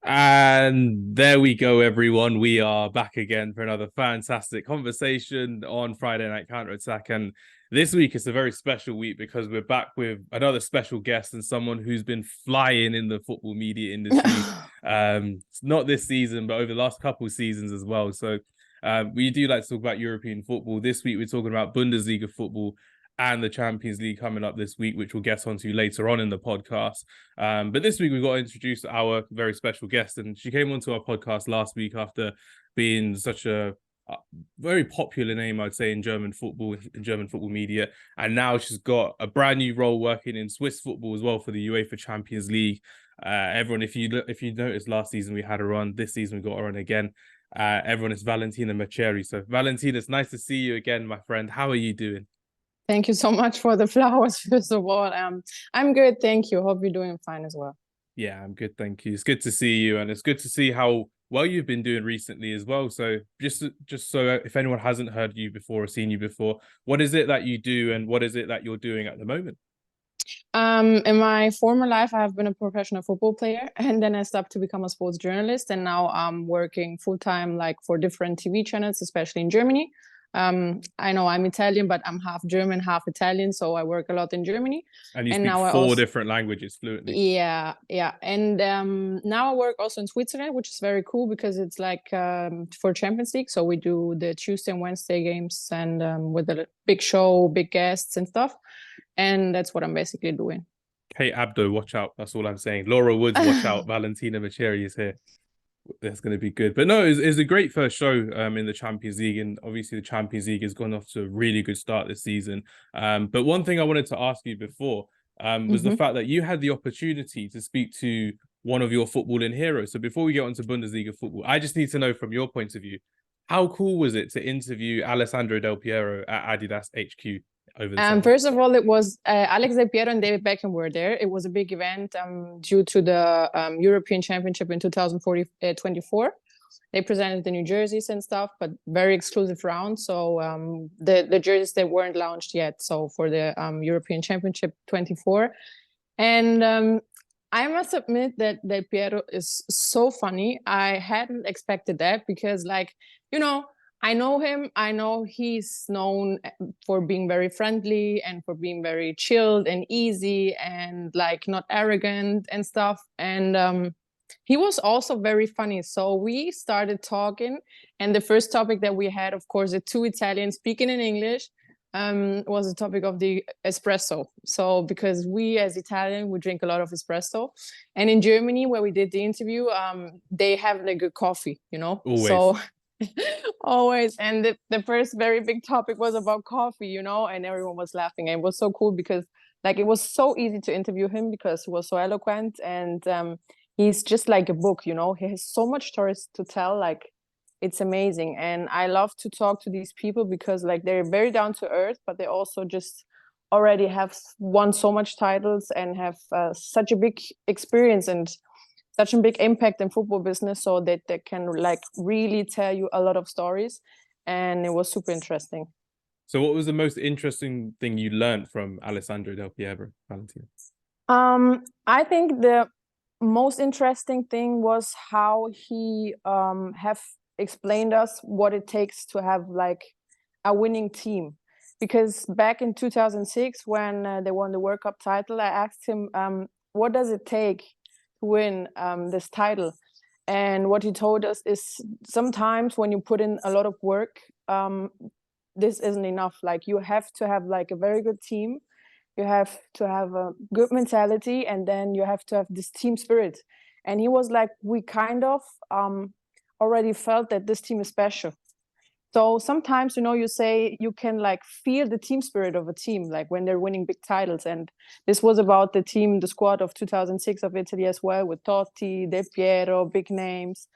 And there we go, everyone. We are back again for another fantastic conversation on Friday Night Counter Attack. And this week is a very special week because we're back with another special guest and someone who's been flying in the football media industry. Not this season, but over the last couple of seasons as well. So we do like to talk about European football. This week, we're talking about Bundesliga football and the Champions League coming up this week, which we'll get onto later on in the podcast. But this week, we've got to introduce our very special guest. And she came onto our podcast last week after being such a very popular name, I'd say, in German football media. And now she's got a brand new role working in Swiss football as well for the UEFA Champions League. Everyone, if you noticed last season, we had her on. This season, we got her on again. Everyone, it's Valentina Maceri. So, Valentina, it's nice to see you again, my friend. How are you doing? Thank you so much for the flowers, first of all. I'm good, thank you. Hope you're doing fine as well. Yeah, I'm good, thank you. It's good to see you, and it's good to see how well you've been doing recently as well. So just so if anyone hasn't heard you before or seen you before, what is it that you do and what is it that you're doing at the moment? In my former life, I have been a professional football player, and then I stopped to become a sports journalist, and now I'm working full-time like for different TV channels, especially in Germany. I know I'm Italian, but I'm half German, half Italian, so I work a lot in Germany. And you speak four different languages fluently. Yeah. And now I work also in Switzerland, which is very cool because it's like for Champions League. So we do the Tuesday and Wednesday games and with a big show, big guests and stuff. And that's what I'm basically doing. Kate Abdo, watch out. That's all I'm saying. Laura Woods, watch out. Valentina Maceri is here. That's going to be good. But no, it's a great first show in the Champions League. And obviously the Champions League has gone off to a really good start this season. But one thing I wanted to ask you before was the fact that you had the opportunity to speak to one of your footballing heroes. So before we get onto Bundesliga football, I just need to know from your point of view, how cool was it to interview Alessandro Del Piero at Adidas HQ? First of all, it was Alex Del Piero and David Beckham were there. It was a big event due to the European Championship in 2024. They presented the new jerseys and stuff, but very exclusive round. So the jerseys, they weren't launched yet. So for the European Championship 24. And I must admit that Del Piero is so funny. I hadn't expected that because, like, you know, I know him. I know he's known for being very friendly and for being very chilled and easy and like not arrogant and stuff. And he was also very funny. So we started talking, and the first topic that we had, of course, the two Italians speaking in English, was the topic of the espresso. So because we as Italian, we drink a lot of espresso, and in Germany where we did the interview, they have like good coffee, you know. Always. So always. And the first very big topic was about coffee, you know, and everyone was laughing. And it was so cool because like it was so easy to interview him because he was so eloquent, and he's just like a book, you know. He has so much stories to tell, like it's amazing. And I love to talk to these people because like they're very down to earth, but they also just already have won so much titles and have such a big experience and such a big impact in football business, so that they can like really tell you a lot of stories. And it was super interesting. So what was the most interesting thing you learned from Alessandro Del Piero, Valentina? I think the most interesting thing was how he have explained us what it takes to have like a winning team. Because back in 2006, when they won the World Cup title, I asked him, what does it take win this title? And what he told us is sometimes when you put in a lot of work, this isn't enough. Like you have to have like a very good team, you have to have a good mentality, and then you have to have this team spirit. And he was like, we kind of already felt that this team is special. So sometimes, you know, you say you can like feel the team spirit of a team, like when they're winning big titles. And this was about the team, the squad of 2006 of Italy as well, with Totti, Del Piero, big names.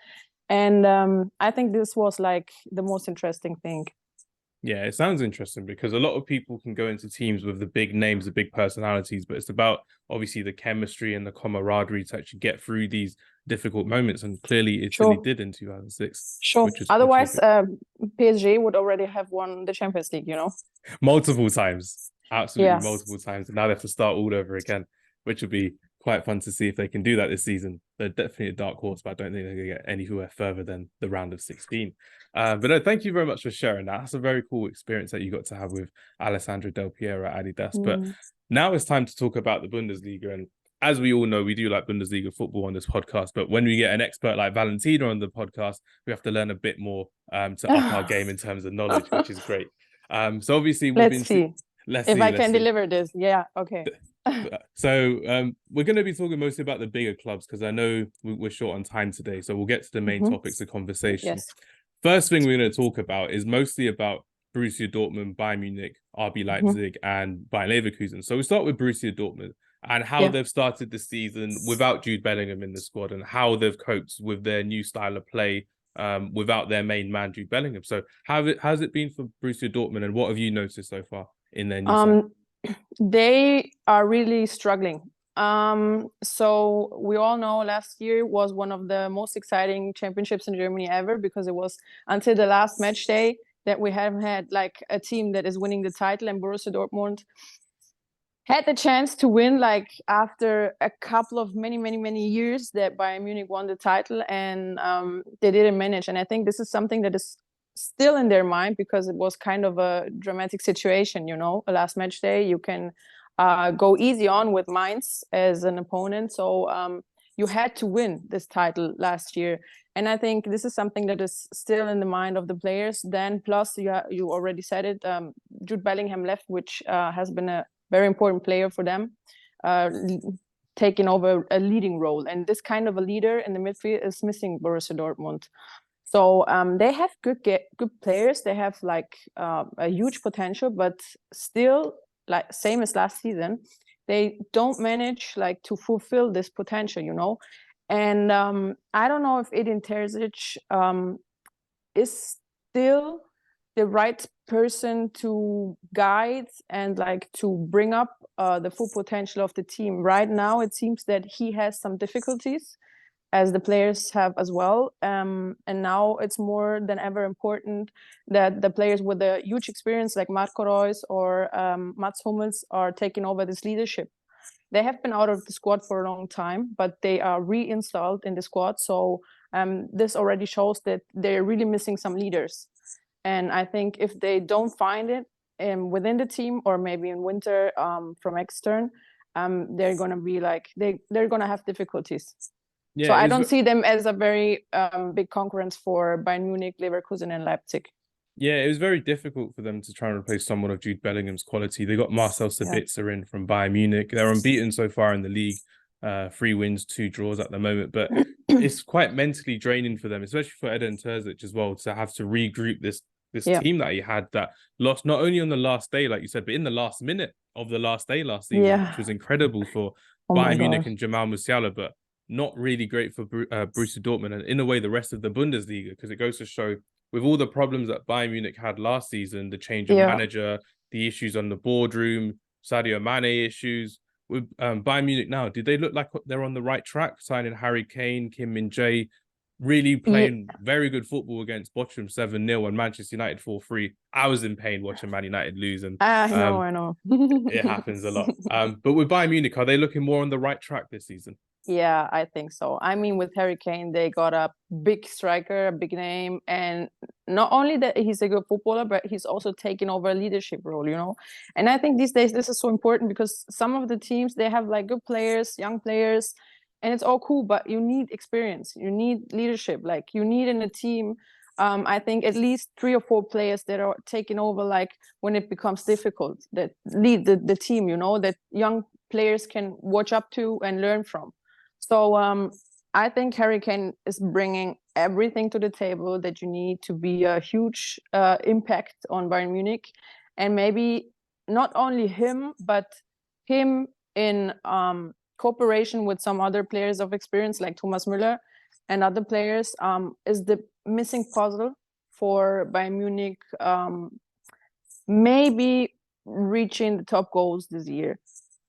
And I think this was like the most interesting thing. Yeah, it sounds interesting because a lot of people can go into teams with the big names, the big personalities, but it's about obviously the chemistry and the camaraderie to actually get through these difficult moments. And clearly Italy did in 2006. Sure. Otherwise, PSG would already have won the Champions League, you know? Multiple times. Absolutely multiple times. And now they have to start all over again, which would be quite fun to see if they can do that this season. They're definitely a dark horse, but I don't think they're going to get anywhere further than the round of 16. But no, thank you very much for sharing that. That's a very cool experience that you got to have with Alessandro Del Piero at Adidas. But now it's time to talk about the Bundesliga. And as we all know, we do like Bundesliga football on this podcast. But when we get an expert like Valentina on the podcast, we have to learn a bit more to up our game in terms of knowledge, which is great. So obviously, let's see if I can deliver this. Yeah, okay. So we're going to be talking mostly about the bigger clubs because I know we're short on time today. So we'll get to the main topics of conversation. Yes. First thing we're going to talk about is mostly about Borussia Dortmund, Bayern Munich, RB Leipzig, and Bayern Leverkusen. So we'll start with Borussia Dortmund and how they've started the season without Jude Bellingham in the squad and how they've coped with their new style of play without their main man, Jude Bellingham. So how's it been for Borussia Dortmund and what have you noticed so far in their new side? They are really struggling. So we all know last year was one of the most exciting championships in Germany ever because it was until the last match day that we haven't had like a team that is winning the title, and Borussia Dortmund had the chance to win like after a couple of many years that Bayern Munich won the title, and they didn't manage. And I think this is something that is still in their mind because it was kind of a dramatic situation, you know, a last match day. You can go easy on with Mainz as an opponent. So you had to win this title last year. And I think this is something that is still in the mind of the players. Then plus, you already said it, Jude Bellingham left, which has been a very important player for them, taking over a leading role. And this kind of a leader in the midfield is missing Borussia Dortmund. So they have good players. They have like a huge potential, but still, like same as last season, they don't manage like to fulfill this potential, you know. And I don't know if Edin Terzic is still the right person to guide and like to bring up the full potential of the team. Right now, it seems that he has some difficulties, as the players have as well. And now it's more than ever important that the players with a huge experience like Marco Reus or Mats Hummels are taking over this leadership. They have been out of the squad for a long time, but they are reinstalled in the squad. So this already shows that they're really missing some leaders. And I think if they don't find it within the team or maybe in winter from extern, they're going to be like, they're going to have difficulties. Yeah, so I don't see them as a very big concurrence for Bayern Munich, Leverkusen, and Leipzig. Yeah, it was very difficult for them to try and replace someone of Jude Bellingham's quality. They got Marcel Sabitzer in from Bayern Munich. They're unbeaten so far in the league, 3 wins, 2 draws at the moment. But it's quite mentally draining for them, especially for Edin Terzic as well, to have to regroup this team that he had that lost not only on the last day, like you said, but in the last minute of the last day last season, which was incredible for Bayern Munich and Jamal Musiala, but not really great for Borussia Dortmund and in a way the rest of the Bundesliga, because it goes to show with all the problems that Bayern Munich had last season, the change of manager, the issues on the boardroom, Sadio Mane issues, with Bayern Munich now, did they look like they're on the right track, signing Harry Kane, Kim Min-jae, really playing very good football against Bochum 7-0 and Manchester United 4-3. I was in pain watching Man United lose, and I know. It happens a lot. But with Bayern Munich, are they looking more on the right track this season? Yeah, I think so. I mean, with Harry Kane, they got a big striker, a big name, and not only that he's a good footballer, but he's also taking over a leadership role, you know. And I think these days this is so important because some of the teams, they have like good players, young players, and it's all cool, but you need experience, you need leadership, like you need in a team. I think at least 3 or 4 players that are taking over, like when it becomes difficult, that lead the team, you know, that young players can watch up to and learn from. So I think Harry Kane is bringing everything to the table that you need to be a huge impact on Bayern Munich. And maybe not only him, but him in cooperation with some other players of experience like Thomas Müller and other players is the missing puzzle for Bayern Munich maybe reaching the top goals this year.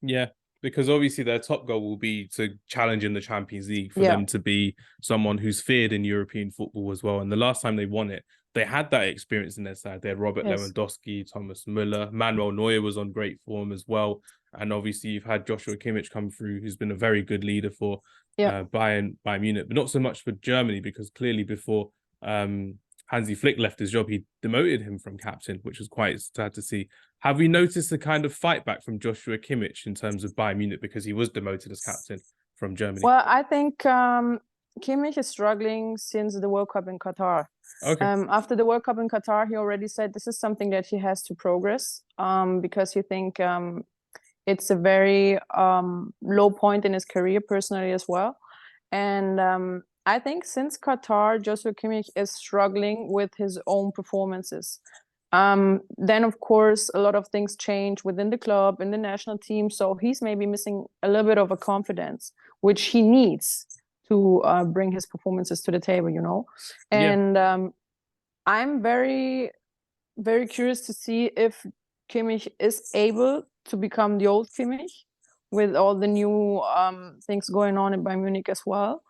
Yeah. Because obviously their top goal will be to challenge in the Champions League for them to be someone who's feared in European football as well. And the last time they won it, they had that experience in their side. They had Robert Yes. Lewandowski, Thomas Müller, Manuel Neuer was on great form as well. And obviously you've had Joshua Kimmich come through, who's been a very good leader for Bayern Munich, but not so much for Germany, because clearly before Hansi Flick left his job, he demoted him from captain, which was quite sad to see. Have we noticed a kind of fight back from Joshua Kimmich in terms of Bayern Munich because he was demoted as captain from Germany? Well, I think Kimmich is struggling since the World Cup in Qatar. Okay. After the World Cup in Qatar, he already said this is something that he has to progress because he think it's a very low point in his career personally as well. And I think since Qatar, Joshua Kimmich is struggling with his own performances. Then, of course, a lot of things change within the club, in the national team. So he's maybe missing a little bit of a confidence, which he needs to bring his performances to the table, you know. And I'm very, very curious to see if Kimmich is able to become the old Kimmich with all the new things going on in Bayern Munich as well,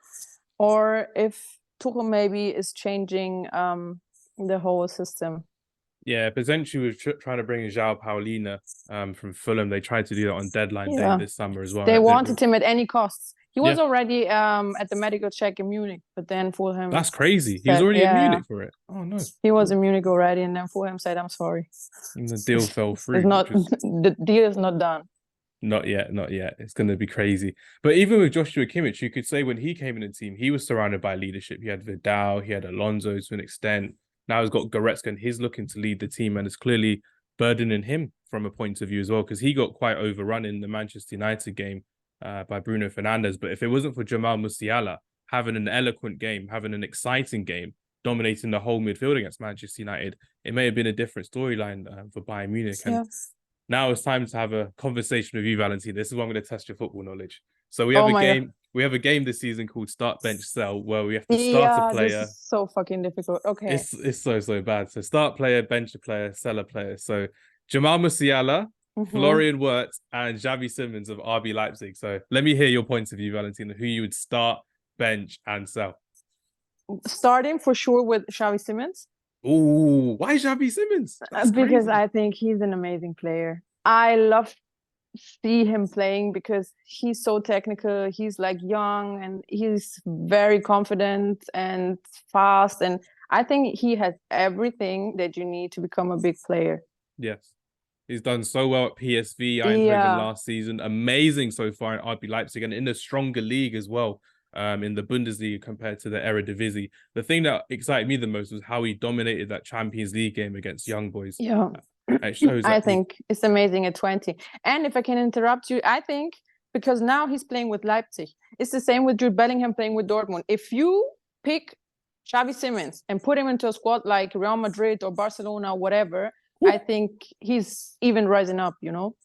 or if Tuchel maybe is changing the whole system. Yeah, potentially we're trying to bring João Paulina from Fulham. They tried to do that on deadline day this summer as well. They wanted him at any costs. He was already at the medical check in Munich, but then Fulham... That's crazy. He was already in Munich for it. Oh, no. He was in Munich already, and then Fulham said, I'm sorry. And the deal fell through. The deal is not done. Not yet. It's going to be crazy. But even with Joshua Kimmich, you could say when he came in the team, he was surrounded by leadership. He had Vidal, he had Alonso to an extent. Now he's got Goretzka, and he's looking to lead the team, and it's clearly burdening him from a point of view as well, because he got quite overrun in the Manchester United game by Bruno Fernandes. But if it wasn't for Jamal Musiala having an eloquent game, having an exciting game, dominating the whole midfield against Manchester United, it may have been a different storyline for Bayern Munich. And now it's time to have a conversation with you, Valentina. This is where I'm going to test your football knowledge. So we have a game. God. We have a game this season called Start, Bench, Sell, where we have to start a player. This is so fucking difficult. Okay. It's so bad. So start player, bench a player, sell a player. So Jamal Musiala, Florian Wirtz, and Xabi Simons of RB Leipzig. So let me hear your points of view, Valentina, who you would start, bench, and sell. Starting for sure with Xabi Simons. Ooh, why Xabi Simons? Because crazy. I think he's an amazing player. I love see him playing because he's so technical. He's like young and he's very confident and fast. And I think he has everything that you need to become a big player. Yes. He's done so well at PSV, Eindhoven last season. Amazing so far in RB Leipzig and in a stronger league as well. In the Bundesliga compared to the Eredivisie. The thing that excited me the most was how he dominated that Champions League game against Young Boys. Yeah. It shows I think it's amazing at 20. And if I can interrupt you, I think because now he's playing with Leipzig. It's the same with Jude Bellingham playing with Dortmund. If you pick Xabi Simons and put him into a squad like Real Madrid or Barcelona or whatever, I think he's even rising up, you know?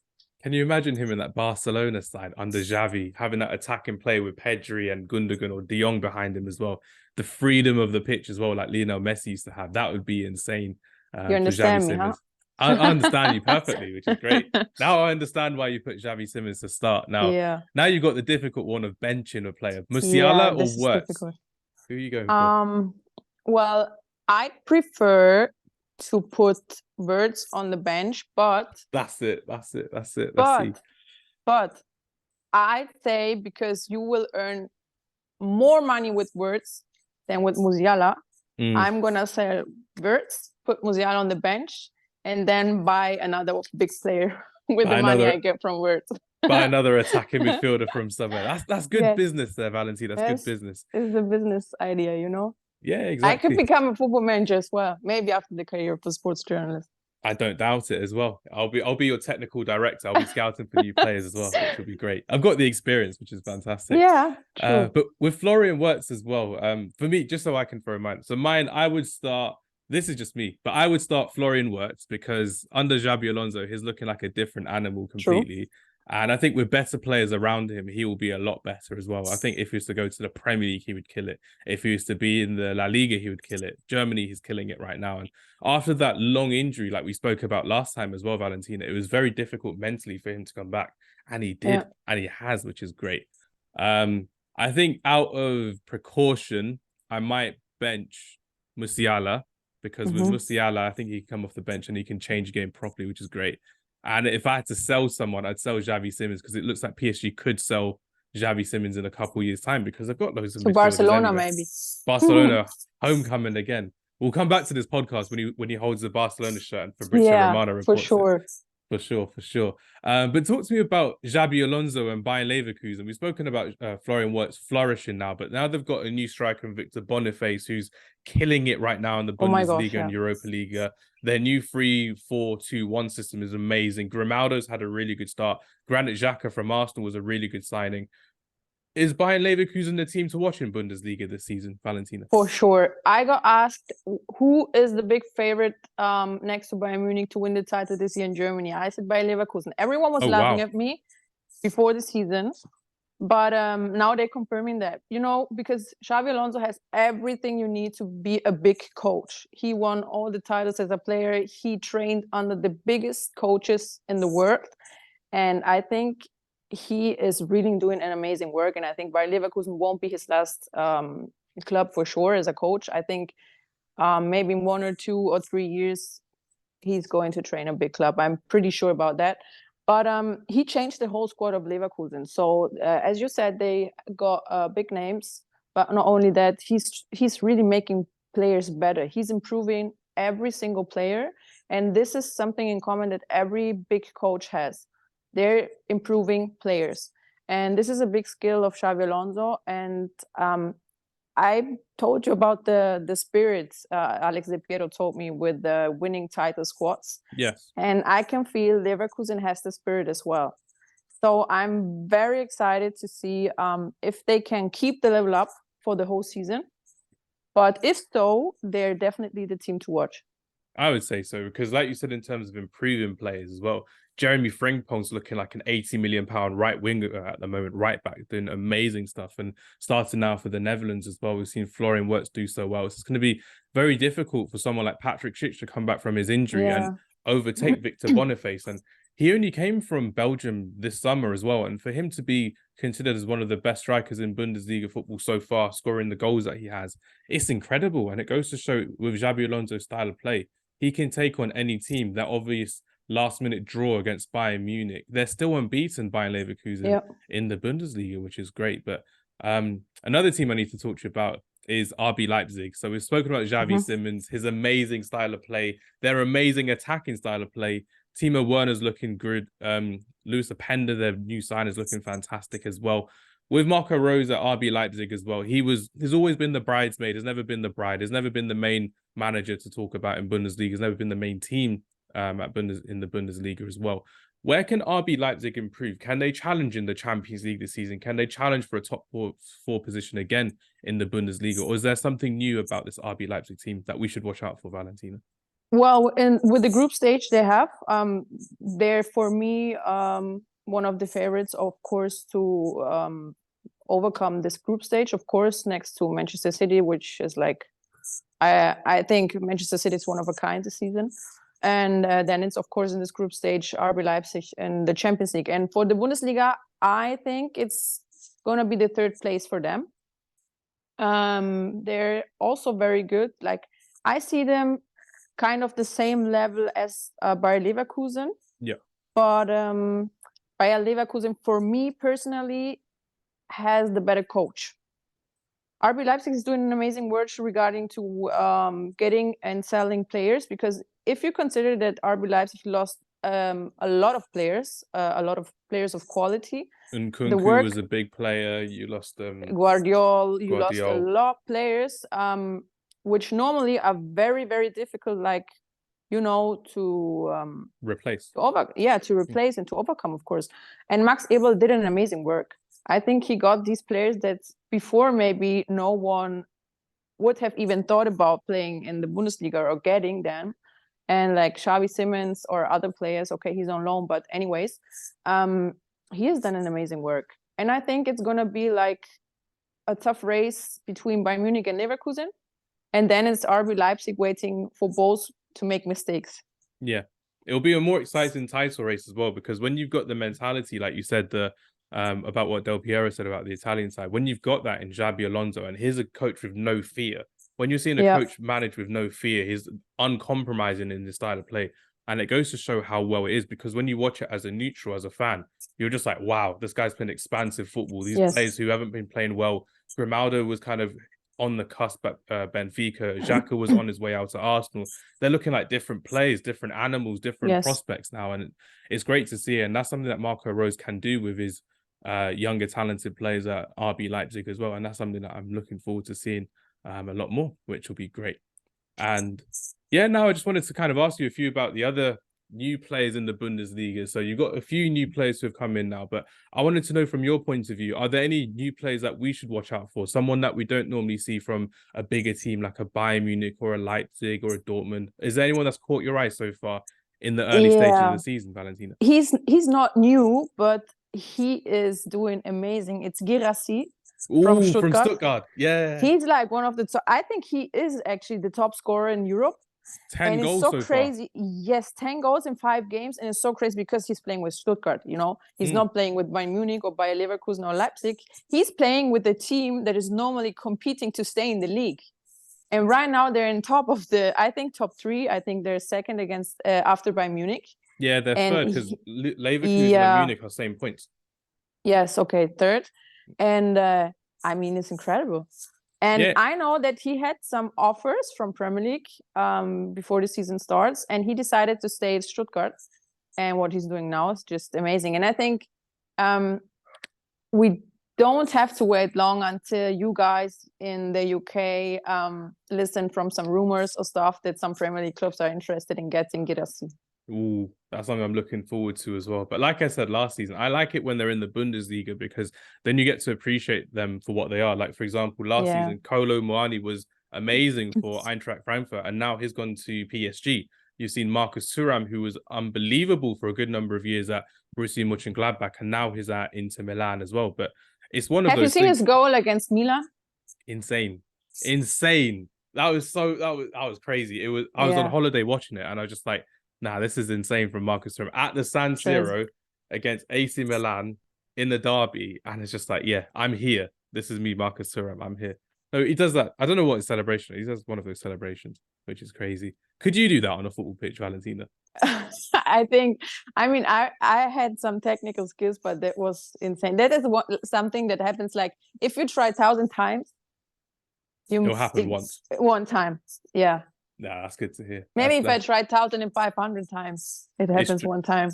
Can you imagine him in that Barcelona side under Xavi, having that attacking play with Pedri and Gundogan or De Jong behind him as well? The freedom of the pitch as well, like Lionel Messi used to have. That would be insane. You understand me, huh? I understand you perfectly, which is great. Now I understand why you put Xabi Simons to start. Now you've got the difficult one of benching a player. Musiala or Wirtz? Who are you going for? Well, I prefer to put Wirtz on the bench, but that's it. But I say because you will earn more money with Wirtz than with Musiala, I'm gonna sell Wirtz, put Musiala on the bench, and then buy another big player with the money I get from Wirtz. Buy another attacking midfielder from somewhere. That's good business there, Valentina. That's good business. It's a business idea, you know? Yeah, exactly. I could become a football manager as well. Maybe after the career of a sports journalist. I don't doubt it as well. I'll be your technical director. I'll be scouting for new players as well, which will be great. I've got the experience, which is fantastic. Yeah, true. But with Florian Wirtz as well, for me, just so I can throw mine. So mine, I would start, this is just me, but I would start Florian Wirtz because under Xabi Alonso, he's looking like a different animal completely. True. And I think with better players around him, he will be a lot better as well. I think if he was to go to the Premier League, he would kill it. If he was to be in the La Liga, he would kill it. Germany, he's killing it right now. And after that long injury, like we spoke about last time as well, Valentina, it was very difficult mentally for him to come back. And he did, and he has, which is great. I think out of precaution, I might bench Musiala because with Musiala, I think he can come off the bench and he can change the game properly, which is great. And if I had to sell someone, I'd sell Xavi Simons, because it looks like PSG could sell Xavi Simons in a couple of years' time, because they've got loads of To midfielders Barcelona, anyway. maybe. Barcelona homecoming again. We'll come back to this podcast when he holds the Barcelona shirt and Fabrizio Romano reports for sure. it. For sure. But talk to me about Xabi Alonso and Bayern Leverkusen. We've spoken about Florian Wirtz flourishing now, but now they've got a new striker in Victor Boniface, who's killing it right now in the Bundesliga and Europa League. Their new 3-4-2-1 system is amazing. Grimaldo's had a really good start. Granit Xhaka from Arsenal was a really good signing. Is Bayern Leverkusen the team to watch in Bundesliga this season, Valentina? For sure. I got asked who is the big favorite next to Bayern Munich to win the title this year in Germany. I said Bayern Leverkusen. Everyone was laughing at me before the season, but now they're confirming that, because Xabi Alonso has everything you need to be a big coach. He won all the titles as a player. He trained under the biggest coaches in the world, and I think he is really doing an amazing work. And I think Bayer Leverkusen won't be his last club for sure as a coach. I think maybe in 1 or 2 or 3 years, he's going to train a big club. I'm pretty sure about that. But he changed the whole squad of Leverkusen. So as you said, they got big names. But not only that, he's really making players better. He's improving every single player. And this is something in common that every big coach has. They're improving players. And this is a big skill of Xabi Alonso. And I told you about the spirits Alex De Piero told me with the winning title squads. Yes. And I can feel Leverkusen has the spirit as well. So I'm very excited to see if they can keep the level up for the whole season. But if so, they're definitely the team to watch. I would say so, because like you said, in terms of improving players as well, Jeremy Frimpong's looking like an £80 million right winger at the moment, right back, doing amazing stuff, and starting now for the Netherlands as well. We've seen Florian Wirtz do so well. So it's going to be very difficult for someone like Patrick Schick to come back from his injury and overtake Victor Boniface. And he only came from Belgium this summer as well. And for him to be considered as one of the best strikers in Bundesliga football so far, scoring the goals that he has, it's incredible. And it goes to show with Xabi Alonso's style of play, he can take on any team. That obvious last-minute draw against Bayern Munich, they're still unbeaten, Bayern Leverkusen, in the Bundesliga, which is great. But another team I need to talk to you about is RB Leipzig. So we've spoken about Xavi Simons, his amazing style of play, their amazing attacking style of play. Timo Werner's looking good. Luis Openda, their new sign, is looking fantastic as well. With Marco Reus at RB Leipzig as well, he's always been the bridesmaid, has never been the bride, has never been the main manager to talk about in Bundesliga, has never been the main team in the Bundesliga as well. Where can RB Leipzig improve? Can they challenge in the Champions League this season? Can they challenge for a top four position again in the Bundesliga? Or is there something new about this RB Leipzig team that we should watch out for, Valentina? Well, with the group stage they have, they're for me one of the favorites, of course, to overcome this group stage. Of course, next to Manchester City, which is like, I think Manchester City is one of a kind this season. And then it's, of course, in this group stage, RB Leipzig in the Champions League. And for the Bundesliga, I think it's going to be the third place for them. They're also very good. Like, I see them kind of the same level as Bayer Leverkusen. Yeah. But Bayer Leverkusen, for me personally, has the better coach. RB Leipzig is doing an amazing work regarding to getting and selling players, because if you consider that RB Leipzig lost a lot of players of quality. And Kunku was a big player. You lost Guardiol. You lost a lot of players, which normally are very, very difficult, like, to replace. To replace and to overcome, of course. And Max Eberl did an amazing work. I think he got these players that before maybe no one would have even thought about playing in the Bundesliga or getting them. And like Xavi Simons or other players, okay, he's on loan, but anyways, he has done an amazing work. And I think it's going to be like a tough race between Bayern Munich and Leverkusen. And then it's RB Leipzig waiting for both to make mistakes. Yeah, it'll be a more exciting title race as well, because when you've got the mentality, like you said, about what Del Piero said about the Italian side, when you've got that in Xabi Alonso, and he's a coach with no fear. when you're seeing a Yeah. coach manage with no fear, he's uncompromising in his style of play. And it goes to show how well it is, because when you watch it as a neutral, as a fan, you're just like, wow, this guy's playing expansive football. These players who haven't been playing well, Grimaldo was kind of on the cusp at Benfica. Xhaka was on his way out to Arsenal. They're looking like different players, different animals, different prospects now. And it's great to see. And that's something that Marco Rose can do with his younger, talented players at RB Leipzig as well. And that's something that I'm looking forward to seeing a lot more, which will be great. And yeah, now I just wanted to kind of ask you a few about the other new players in the Bundesliga. So you've got a few new players who have come in now, but I wanted to know from your point of view, are there any new players that we should watch out for? Someone that we don't normally see from a bigger team like a Bayern Munich or a Leipzig or a Dortmund? Is there anyone that's caught your eye so far in the early stages of the season, Valentina? He's not new, but he is doing amazing. It's Guirassy from Stuttgart. Yeah. He's like one of the top. I think he is actually the top scorer in Europe. 10 and goals it's so so crazy. Far. Yes, 10 goals in 5 games. And it's so crazy because he's playing with Stuttgart, you know. He's not playing with Bayern Munich or Bayer Leverkusen or Leipzig. He's playing with a team that is normally competing to stay in the league. And right now they're in top of the, I think, top 3. I think they're second against after Bayern Munich. Yeah, they're third because Leverkusen and Munich are same points. Yes, okay, third. And I mean, it's incredible. And I know that he had some offers from Premier League before the season starts, and he decided to stay at Stuttgart. And what he's doing now is just amazing. And I think we don't have to wait long until you guys in the UK listen from some rumors or stuff that some Premier League clubs are interested in getting Guirassy. Ooh, that's something I'm looking forward to as well. But like I said last season, I like it when they're in the Bundesliga because then you get to appreciate them for what they are. Like, for example, last season, Kolo Muani was amazing for Eintracht Frankfurt, and now he's gone to PSG. You've seen Marcus Thuram, who was unbelievable for a good number of years at Borussia Mönchengladbach, and now he's at Inter Milan as well. But it's one of those. Have you seen his goal against Milan? Insane. That was crazy. I was on holiday watching it, and I was just like, nah, this is insane from Marcus Thuram at the San Siro against AC Milan in the derby. And it's just like, yeah, I'm here. This is me, Marcus Thuram. I'm here. No, he does that. I don't know what his celebration is. He does one of those celebrations, which is crazy. Could you do that on a football pitch, Valentina? I had some technical skills, but that was insane. That is something that happens. Like if you try 1,000 times, it'll happen once. One time. Yeah. Nah, that's good to hear. Maybe if I tried 1,500 times, it happens one time.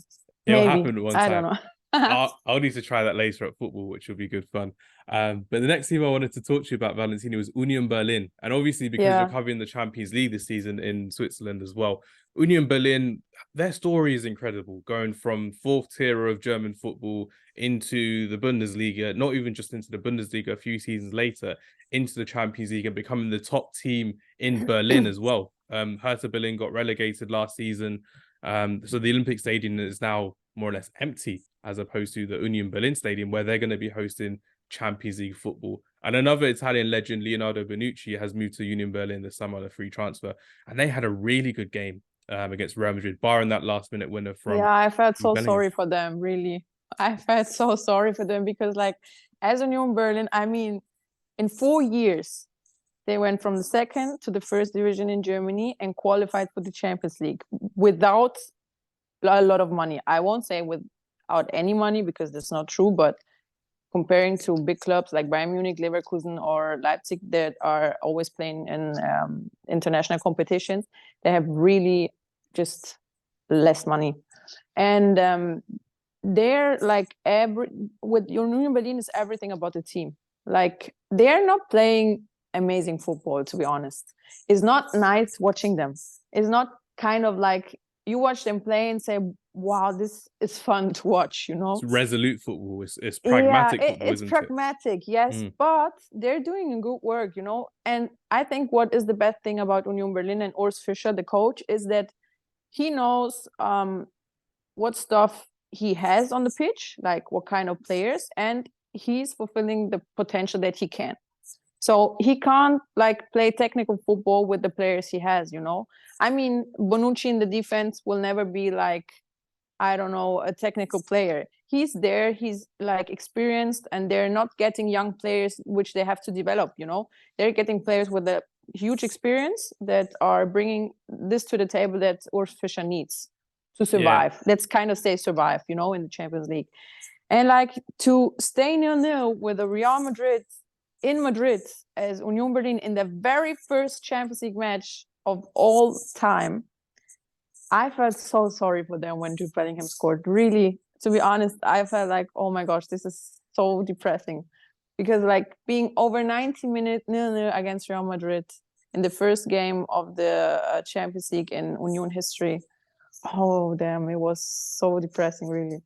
It'll happen one time. I don't know. I'll need to try that later at football, which will be good fun. But the next team I wanted to talk to you about, Valentina, was Union Berlin. And obviously, because you're covering the Champions League this season in Switzerland as well, Union Berlin, their story is incredible. Going from 4th tier of German football into the Bundesliga, not even just into the Bundesliga, a few seasons later, into the Champions League and becoming the top team in Berlin as well. Hertha Berlin got relegated last season. So the Olympic Stadium is now more or less empty, as opposed to the Union Berlin Stadium, where they're going to be hosting Champions League football. And another Italian legend, Leonardo Bonucci, has moved to Union Berlin this summer on a free transfer. And they had a really good game against Real Madrid, barring that last-minute winner from... Yeah, I felt so sorry for them, really. I felt so sorry for them because, like, as Union Berlin, I mean, in 4 years, they went from the 2nd to the 1st division in Germany and qualified for the Champions League without a lot of money. I won't say without any money because that's not true, but comparing to big clubs like Bayern Munich, Leverkusen, or Leipzig that are always playing in international competitions, they have really just less money. And they're like with Union Berlin is everything about the team. Like they're not playing amazing football, to be honest. It's not nice watching them. It's not kind of like you watch them play and say, wow, this is fun to watch, you know? It's resolute football. It's pragmatic football, it's pragmatic, yes. But they're doing a good work, you know? And I think what is the best thing about Union Berlin and Urs Fischer, the coach, is that he knows what stuff he has on the pitch, like what kind of players, and he's fulfilling the potential that he can. So he can't like play technical football with the players he has, you know? I mean, Bonucci in the defense will never be like, I don't know, a technical player. He's there, he's like experienced, and they're not getting young players which they have to develop, you know? They're getting players with a huge experience that are bringing this to the table that Urs Fischer needs to survive. Yeah. Let's kind of say survive, in the Champions League. And like to stay 0-0 with the Real Madrid in Madrid as Union Berlin in the very first Champions League match of all time, I felt so sorry for them when Jude Bellingham scored. Really, to be honest, I felt like, oh my gosh, this is so depressing. Because like being over 90 minutes 0-0 against Real Madrid in the first game of the Champions League in Union history, oh damn, it was so depressing, really.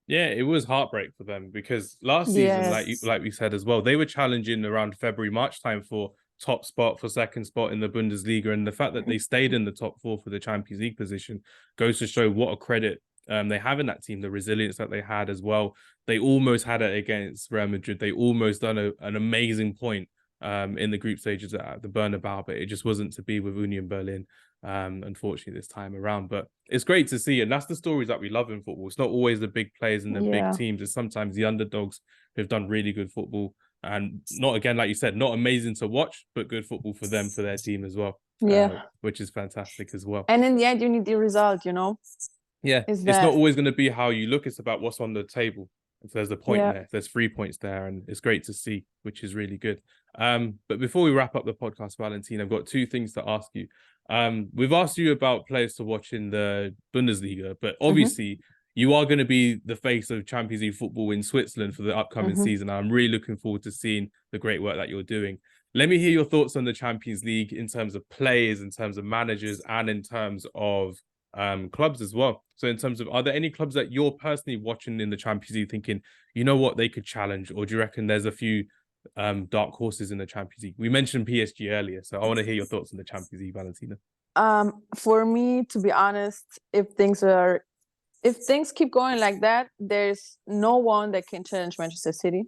Yeah, it was heartbreak for them because last season, like we said as well, they were challenging around February, March time for top spot, for second spot in the Bundesliga. And the fact that they stayed in the top four for the Champions League position goes to show what a credit they have in that team, the resilience that they had as well. They almost had it against Real Madrid. They almost done an amazing point in the group stages at the Bernabeu, but it just wasn't to be with Union Berlin. Unfortunately this time around, but it's great to see, and that's the stories that we love in football. It's not always the big players and the big teams, it's sometimes the underdogs who've done really good football, and not, again, like you said, not amazing to watch, but good football for them, for their team as well, which is fantastic as well. And in the end you need the result, it's not always going to be how you look, it's about what's on the table. If there's a point there, if there's 3 points there, and it's great to see, which is really good. But before we wrap up the podcast, Valentina, I've got 2 things to ask you. We've asked you about players to watch in the Bundesliga, but obviously you are going to be the face of Champions League football in Switzerland for the upcoming season. I'm really looking forward to seeing the great work that you're doing. Let me hear your thoughts on the Champions League in terms of players, in terms of managers, and in terms of clubs as well. So in terms of, are there any clubs that you're personally watching in the Champions League thinking, you know what, they could challenge? Or do you reckon there's a few dark horses in the Champions League? We mentioned PSG earlier, so I want to hear your thoughts on the Champions League, Valentina. For me, to be honest, if things keep going like that, there's no one that can challenge Manchester City.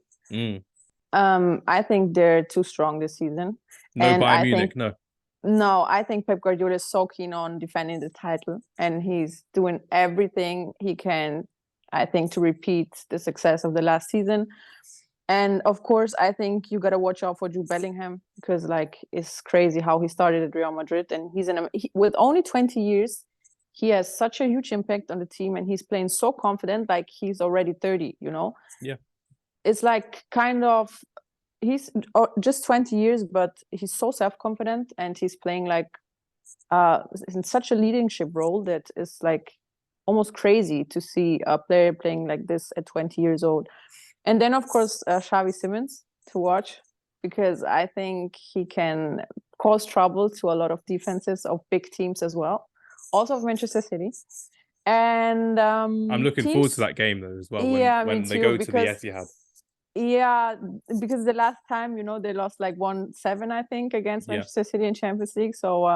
I think they're too strong this season. Bayern Munich, No, I think Pep Guardiola is so keen on defending the title, and he's doing everything he can, I think, to repeat the success of the last season. And of course, I think you got to watch out for Jude Bellingham, because like it's crazy how he started at Real Madrid, and with only 20 years, he has such a huge impact on the team, and he's playing so confident, like he's already 30, Yeah. It's like kind of, he's just 20 years, but he's so self-confident, and he's playing like in such a leadership role that is like almost crazy to see a player playing like this at 20 years old. And then of course Xavi Simons to watch, because I think he can cause trouble to a lot of defenses of big teams as well, also of Manchester City. And I'm looking forward to that game though as well, when they go to the Etihad. Yeah, because the last time, they lost like 1-7, I think, against Manchester City in Champions League. So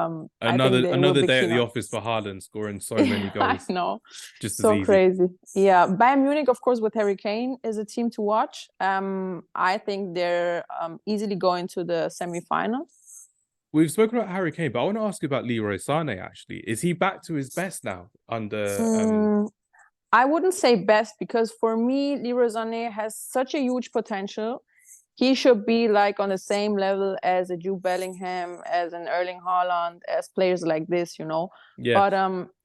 another day at the office for Haaland, scoring so many goals. I know, just so as easy. Crazy. Yeah, Bayern Munich, of course, with Harry Kane is a team to watch. I think they're easily going to the semi-final. We've spoken about Harry Kane, but I want to ask you about Leroy Sané. Actually, is he back to his best now under? I wouldn't say best, because for me, Leroy Sané has such a huge potential. He should be like on the same level as a Jude Bellingham, as an Erling Haaland, as players like this, Yeah. But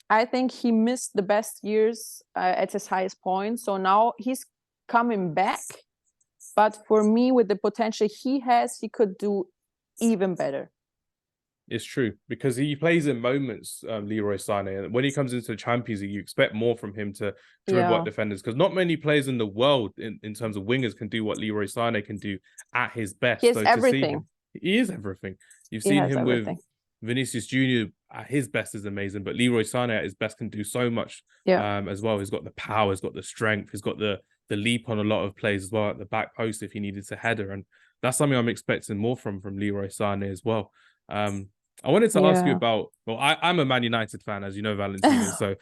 I think he missed the best years at his highest point. So now he's coming back. But for me, with the potential he has, he could do even better. It's true, because he plays in moments, Leroy Sané, and when he comes into the Champions League, you expect more from him to dribble at defenders, because not many players in the world in terms of wingers can do what Leroy Sané can do at his best. He is everything. He is everything. You've seen him with Vinicius Jr. at his best is amazing, but Leroy Sané at his best can do so much as well. He's got the power, he's got the strength, he's got the leap on a lot of plays as well at the back post if he needed to header, and that's something I'm expecting more from Leroy Sané as well. I wanted to ask you about, well, I'm a Man United fan, as you know, Valentina. So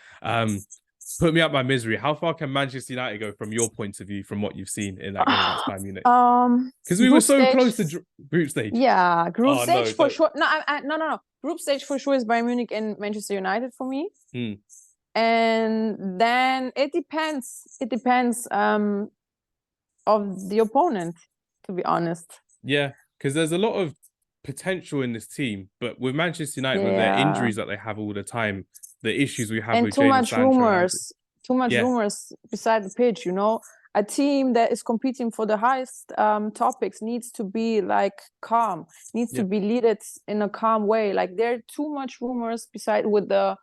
put me out my misery. How far can Manchester United go from your point of view, from what you've seen in that game against Bayern Munich? Because we were so close to group stage. Yeah, group stage for sure. No. Group stage for sure is Bayern Munich and Manchester United for me. And then it depends. It depends of the opponent, to be honest. Yeah, because there's a lot of potential in this team, but with Manchester United, with their injuries that they have all the time, the issues we have and with too Jadon much Sancho, rumors, too much rumors beside the pitch. You know, a team that is competing for the highest topics needs to be like calm, needs to be led in a calm way. Like there are too much rumors beside with the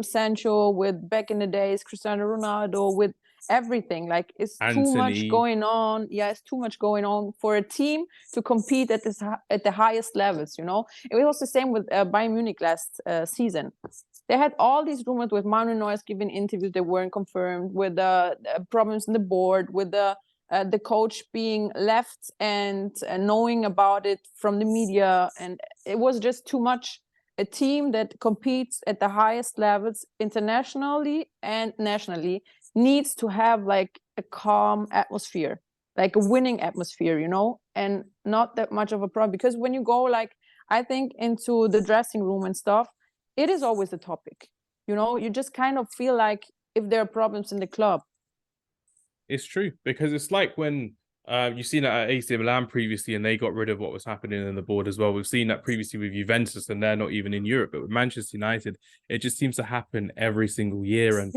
Sancho, with back in the days Cristiano Ronaldo, with everything. Like it's too much going on. Yeah, it's too much going on for a team to compete at the highest levels. You know, it was the same with Bayern Munich last season. They had all these rumors with Manuel Neuer giving interviews that weren't confirmed, with the problems in the board, with the coach being left and knowing about it from the media, and it was just too much. A team that competes at the highest levels internationally and nationally needs to have like a calm atmosphere, like a winning atmosphere, you know, and not that much of a problem. Because when you go, like, I think into the dressing room and stuff, it is always a topic, you know. You just kind of feel like if there are problems in the club. It's true, because it's like when you've seen that at AC Milan previously, and they got rid of what was happening in the board as well. We've seen that previously with Juventus, and they're not even in Europe. But with Manchester United, it just seems to happen every single year. And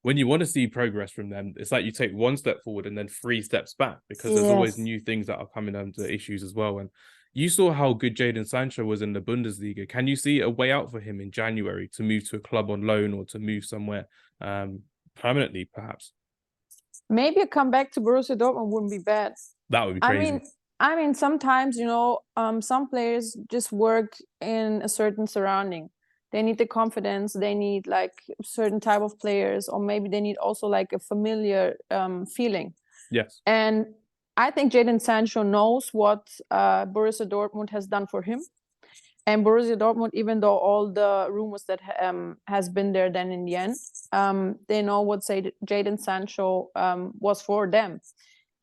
when you want to see progress from them, it's like you take one step forward and then 3 steps back, because there's always new things that are coming under issues as well. And you saw how good Jadon Sancho was in the Bundesliga. Can you see a way out for him in January to move to a club on loan, or to move somewhere permanently, perhaps? Maybe a comeback to Borussia Dortmund wouldn't be bad. That would be crazy. I mean, sometimes, you know, some players just work in a certain surrounding. They need the confidence. They need like a certain type of players, or maybe they need also like a familiar feeling. Yes. And I think Jadon Sancho knows what Borussia Dortmund has done for him. And Borussia Dortmund, even though all the rumors that has been there, then in the end, they know what Jadon Sancho was for them.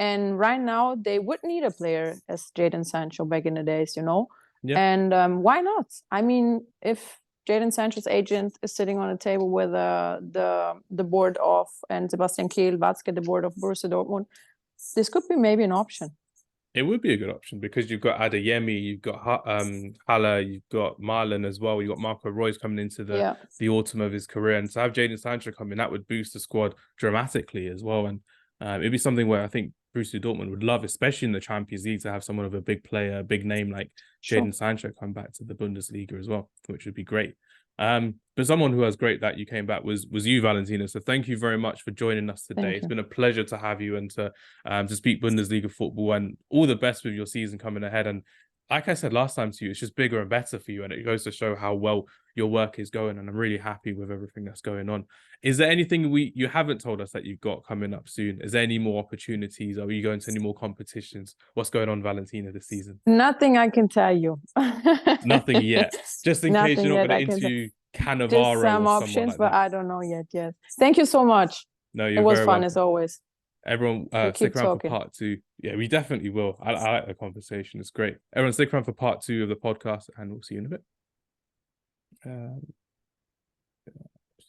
And right now, they would need a player as Jadon Sancho back in the days, you know. And why not? I mean, if Jadon Sancho's agent is sitting on a table with the board of, and Sebastian Kehl-Watzke, the board of Borussia Dortmund, this could be maybe an option. It would be a good option, because you've got Adeyemi, you've got Haller, you've got Marlon as well. You've got Marco Reus coming into the autumn of his career. And to have Jadon Sancho come in, that would boost the squad dramatically as well. And it'd be something where I think Borussia Dortmund would love, especially in the Champions League, to have someone of a big player, a big name like Jadon Sancho come back to the Bundesliga as well, which would be great. But someone who was great that you came back was you, Valentina. So thank you very much for joining us today. It's been a pleasure to have you, and to speak Bundesliga football, and all the best with your season coming ahead. And like I said last time to you, it's just bigger and better for you, and it goes to show how well your work is going. And I'm really happy with everything that's going on. Is there anything you haven't told us that you've got coming up soon? Is there any more opportunities? Are you going to any more competitions? What's going on, Valentina, this season? Nothing I can tell you. Nothing yet. Just in case you're not going to interview Cannavaro. Just some options, like but I don't know yet. Yes. Thank you so much. No, it was fun as always. Everyone, stick around for part 2. Yeah, we definitely will. I like the conversation. It's great. Everyone, stick around for part 2 of the podcast, and we'll see you in a bit.